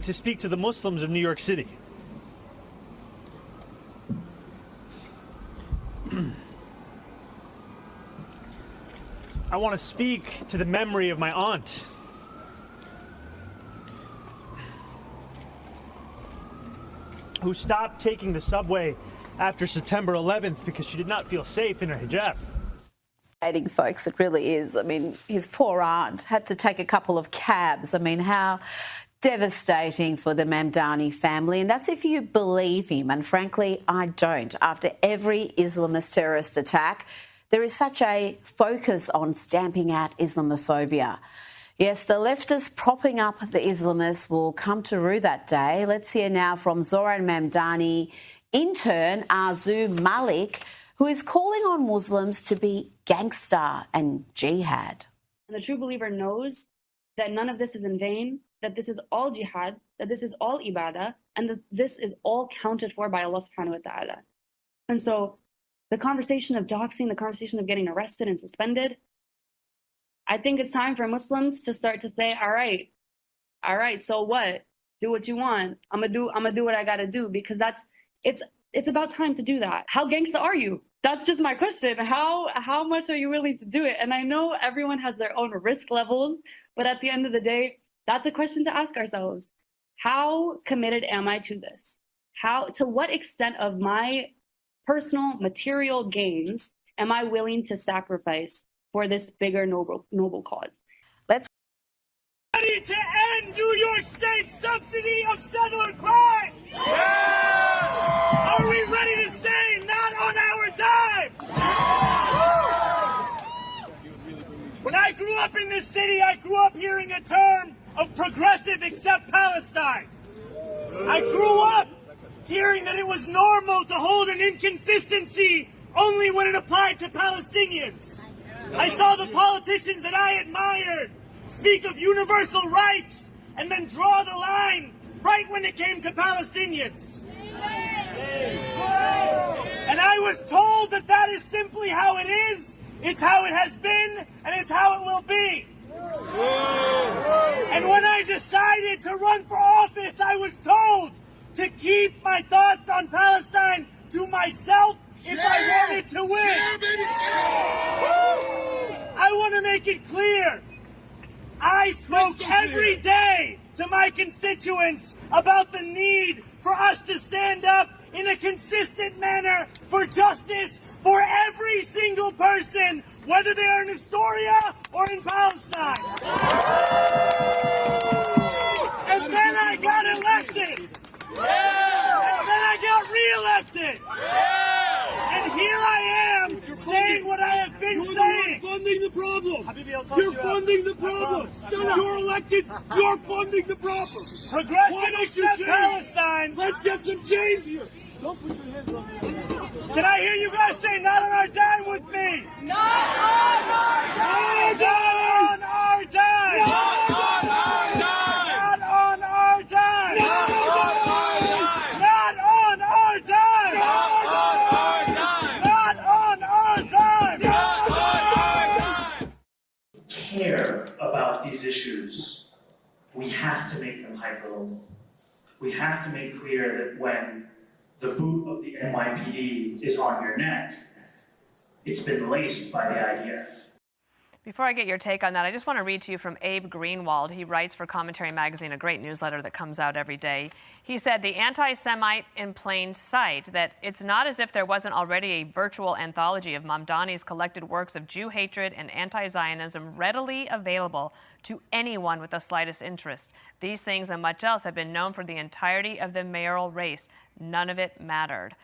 to speak to the Muslims of New York City. I want to speak to the memory of my aunt. Who stopped taking the subway after September 11th because she did not feel safe in her hijab. Folks, it really is. I mean, his poor aunt had to take a couple of cabs. I mean, how devastating for the Mamdani family. And that's if you believe him. And frankly, I don't. After every Islamist terrorist attack, there is such a focus on stamping out Islamophobia. Yes, the leftists propping up the Islamists will come to rue that day. Let's hear now from Zohran Mamdani intern Arzu Malik, who is calling on Muslims to be gangster and jihad. And the true believer knows that none of this is in vain, that this is all jihad, that this is all ibadah, and that this is all counted for by Allah subhanahu wa ta'ala. And so the conversation of doxing, the conversation of getting arrested and suspended, I think it's time for Muslims to start to say, all right, so what? Do what you want. I'm gonna do what I gotta do, because it's about time to do that. How gangsta are you? That's just my question. How much are you willing to do it? And I know everyone has their own risk levels, but at the end of the day, that's a question to ask ourselves. How committed am I to this? To what extent of my personal material gains am I willing to sacrifice for this bigger noble cause? Let's ready to end New York State's subsidy of settler crimes. Yeah! Are we ready to say not on our dime? Yeah! When I grew up in this city, I grew up hearing a term of progressive accept Palestine. I grew up hearing that it was normal to hold an inconsistency only when it applied to Palestinians. I saw the politicians that I admired speak of universal rights and then draw the line right when it came to Palestinians. And I was told that that is simply how it is, it's how it has been, and it's how it will be. And when I decided to run for office, I was told to keep my thoughts on Palestine to myself if I wanted to win. I want to make it clear. I spoke every day to my constituents about the need for us to stand up in a consistent manner for justice for every single person, whether they are in Astoria or in Palestine. And then I got elected. And then I got re-elected. And here I am saying what I have been saying. You're funding the problem. You're funding the problem. You're elected. You're funding the problem. Progressive accept Palestine. Let's get some change here. Don't put your hands up. Can I hear you guys say not on our dime with me? Not on our dime. Not on our dime. Not on our dime. Not on our dime. Not on our dime. Not on our dime. Not on our dime. Not on our dime. Care about these issues, we have to make them hyperlocal. We have to make clear that when the boot of the NYPD is on your neck, it's been laced by the IDF. Before I get your take on that, I just want to read to you from Abe Greenwald. He writes for Commentary Magazine, a great newsletter that comes out every day. He said, the anti-Semite in plain sight, that it's not as if there wasn't already a virtual anthology of Mamdani's collected works of Jew hatred and anti-Zionism readily available to anyone with the slightest interest. These things and much else have been known for the entirety of the mayoral race. None of it mattered.